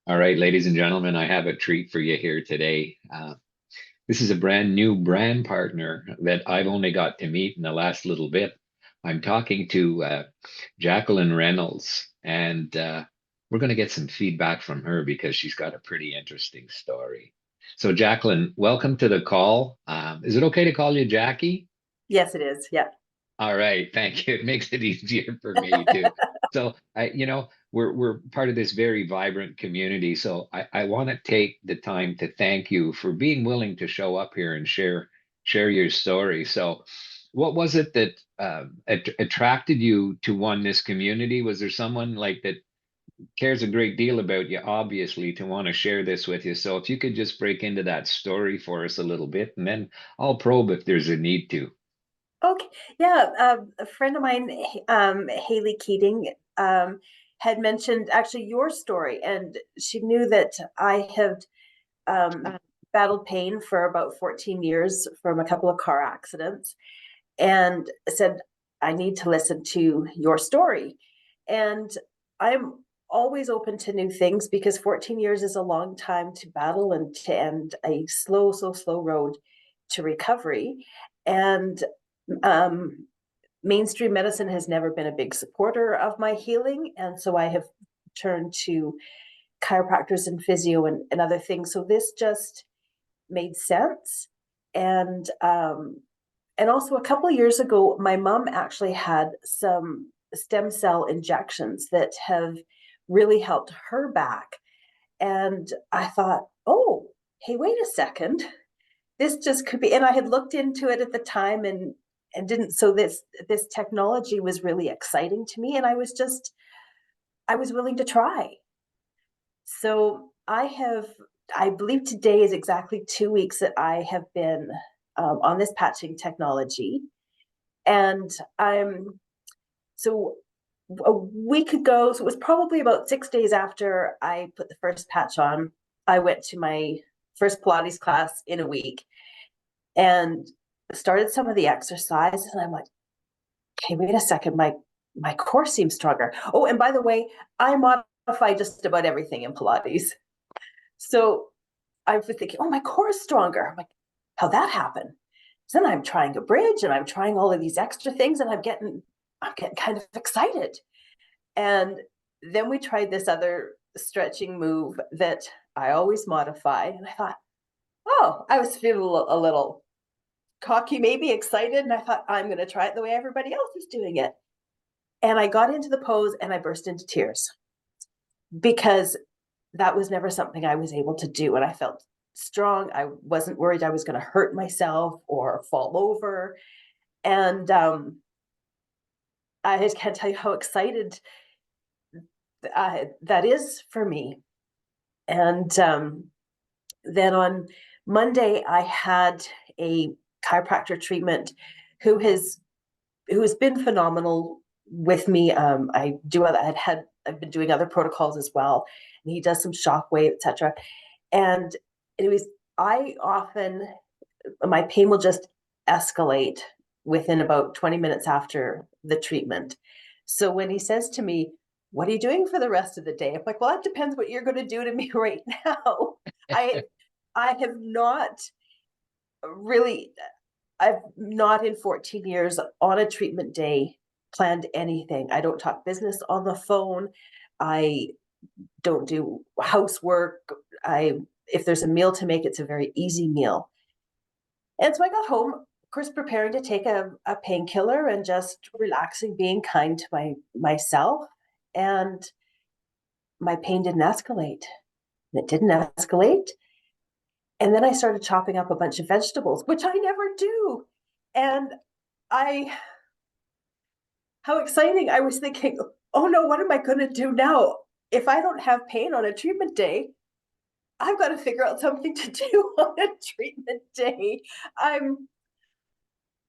All right, ladies and gentlemen, I have a treat for you here today. This is a brand new brand partner that I've only got to meet in the last little bit. I'm talking to Jacqueline Reynolds, and we're going to get some feedback from her because she's got a pretty interesting story. So, Jacqueline, welcome to the call. Is it okay to call you Jackie? Yes, it is. Yeah. All right, thank you. It makes it easier for me too. So we're part of this very vibrant community. So I want to take the time to thank you for being willing to show up here and share your story. So, what was it that attracted you to this community? Was there someone like that cares a great deal about you, obviously, to want to share this with you? So, if you could just break into that story for us a little bit, and then I'll probe if there's a need to. Okay. Yeah. A friend of mine, Haley Keating, had mentioned actually your story, and she knew that I had um, battled pain for about 14 years from a couple of car accidents, and said, I need to listen to your story. And I'm always open to new things because 14 years is a long time to battle and to end a slow road to recovery. And um, mainstream medicine has never been a big supporter of my healing. And so I have turned to chiropractors and physio and other things. So this just made sense. And and also a couple of years ago, my mom actually had some stem cell injections that have really helped her back. And I thought, oh, hey, wait a second. This just could be, and I had looked into it at the time and didn't. So this technology was really exciting to me, and I was willing to try. So I believe today is exactly 2 weeks that I have been on this patching technology. And so a week ago, so it was probably about 6 days after I put the first patch on, I went to my first Pilates class in a week and started some of the exercises. And I'm like, okay, wait a second, my core seems stronger. Oh, and by the way, I modify just about everything in Pilates. So I was thinking, oh, my core is stronger. I'm like, how'd that happen? So then I'm trying a bridge and I'm trying all of these extra things and I'm getting kind of excited. And then we tried this other stretching move that I always modify. And I thought, oh, I was feeling a little cocky, maybe excited. And I thought, I'm going to try it the way everybody else is doing it. And I got into the pose and I burst into tears because that was never something I was able to do. And I felt strong. I wasn't worried I was going to hurt myself or fall over. And I just can't tell you how excited that is for me. And then on Monday, I had a chiropractor treatment who has been phenomenal with me. I've been doing other protocols as well, and he does some shockwave, etc. And anyways, I often my pain will just escalate within about 20 minutes after the treatment. So when he says to me, what are you doing for the rest of the day? I'm like, well, that depends what you're going to do to me right now. I I have not really I've not in 14 years on a treatment day planned anything. I don't talk business on the phone. I don't do housework. I If there's a meal to make, it's a very easy meal. And so I got home, of course, preparing to take a painkiller and just relaxing, being kind to myself. And my pain didn't escalate. It didn't escalate. And then I started chopping up a bunch of vegetables, which I never do. And I, how exciting. I was thinking, oh no, what am I going to do now? If I don't have pain on a treatment day, I've got to figure out something to do on a treatment day. I'm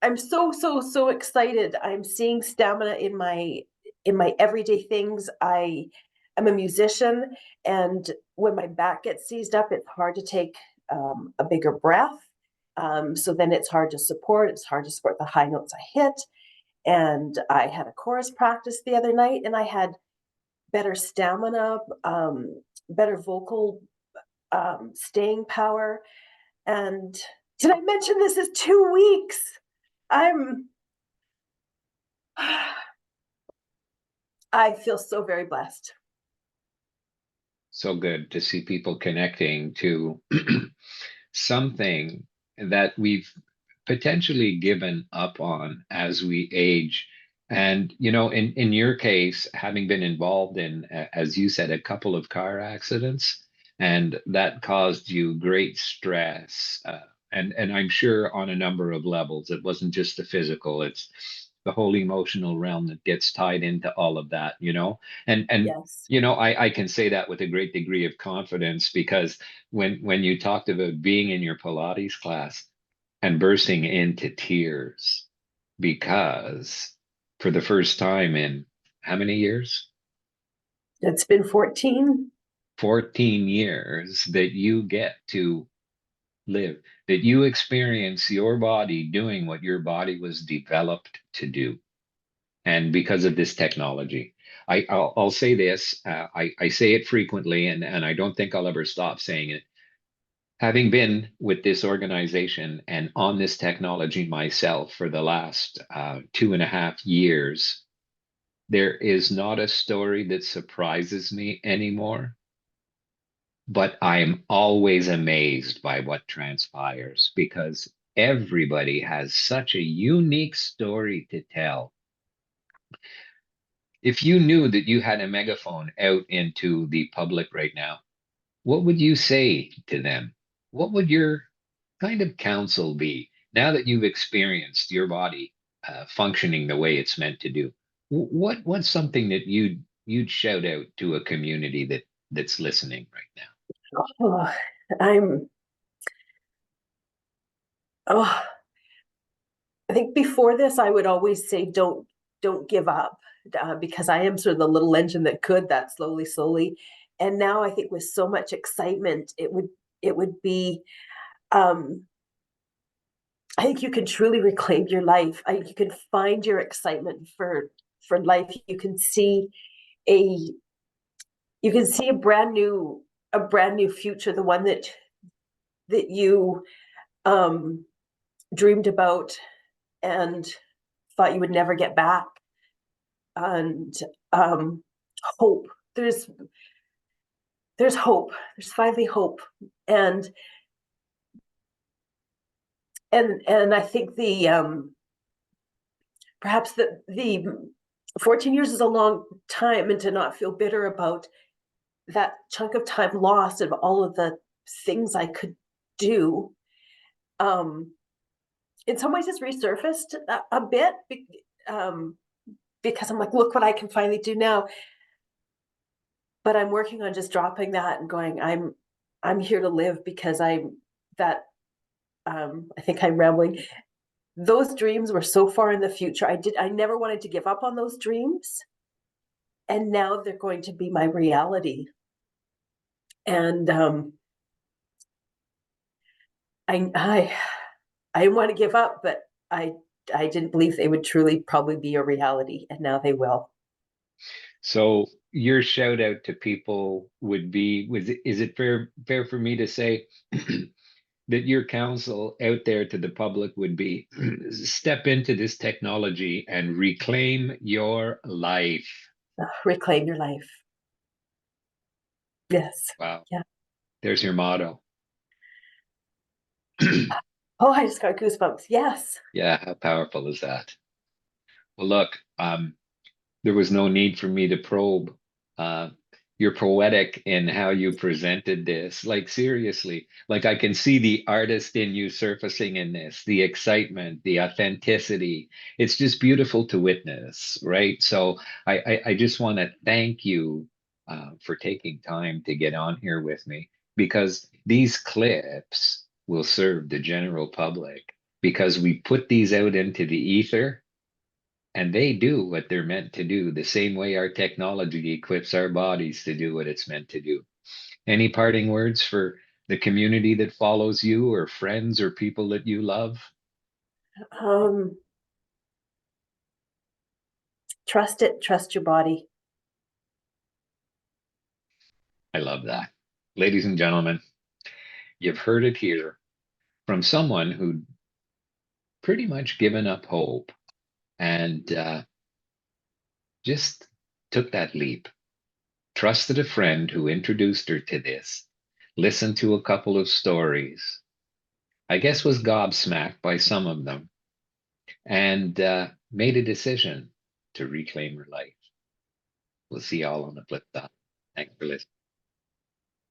I'm so excited. I'm seeing stamina in my everyday things. I'm a musician, and when my back gets seized up, it's hard to take a bigger breath. So then it's hard to support. It's hard to support the high notes I hit. And I had a chorus practice the other night, and I had better stamina, better vocal staying power. And did I mention this is 2 weeks? I'm I feel so very blessed. So good to see people connecting to something that we've potentially given up on as we age. And, in your case, having been involved in, as you said, a couple of car accidents, and that caused you great stress. And I'm sure on a number of levels, it wasn't just the physical, it's the whole emotional realm that gets tied into all of that, and Yes. I can say that with a great degree of confidence because when you talked about being in your Pilates class and bursting into tears because for the first time in how many years? It's been 14. 14 years that you get to live, that you experience your body doing what your body was developed to do. And because of this technology, I'll say this, I say it frequently, and I don't think I'll ever stop saying it. Having been with this organization and on this technology myself for the last 2.5 years, there is not a story that surprises me anymore, but I'm always amazed by what transpires because everybody has such a unique story to tell. If you knew that you had a megaphone out into the public right now, what would you say to them? What would your kind of counsel be now that you've experienced your body functioning the way it's meant to do? What's something that you'd shout out to a community that's listening right now? Oh, I'm oh, I think before this I would always say don't give up, because I am sort of the little engine that could that slowly. And now I think with so much excitement, it would be um I think you can truly reclaim your life. I think you can find your excitement for life. A you can see a brand new future, the one that you um dreamed about and thought you would never get back. And um hope. There's hope. There's finally hope. And and I think the perhaps the 14 years is a long time, and to not feel bitter about that chunk of time lost of all of the things I could do. Um, in some ways, it's resurfaced a bit, um, because I'm like, look what I can finally do now. But I'm working on just dropping that and going, I'm here to live because I'm that. I think I'm rambling. Those dreams were so far in the future. I never wanted to give up on those dreams, and now they're going to be my reality. And I I didn't want to give up, but I didn't believe they would truly probably be a reality, and now they will. So your shout out to people would be, is it fair for me to say that your counsel out there to the public would be step into this technology and reclaim your life? Reclaim your life. Yes. Wow, Yeah. there's your motto. Oh, I just got goosebumps. Yes. Yeah, how powerful is that? Well, look, there was no need for me to probe. Uh, you're poetic in how you presented this. Like, seriously, like I can see the artist in you surfacing in this, the excitement, the authenticity. It's just beautiful to witness, right? So I just want to thank you for taking time to get on here with me because these clips will serve the general public because we put these out into the ether and they do what they're meant to do, the same way our technology equips our bodies to do what it's meant to do. Any parting words for the community that follows you, or friends, or people that you love? Um, trust it. Trust your body. I love that. Ladies and gentlemen, you've heard it here from someone who pretty much given up hope and just took that leap, trusted a friend who introduced her to this, listened to a couple of stories, I guess was gobsmacked by some of them, and made a decision to reclaim her life. We'll see y'all on the flip side. Thanks for listening.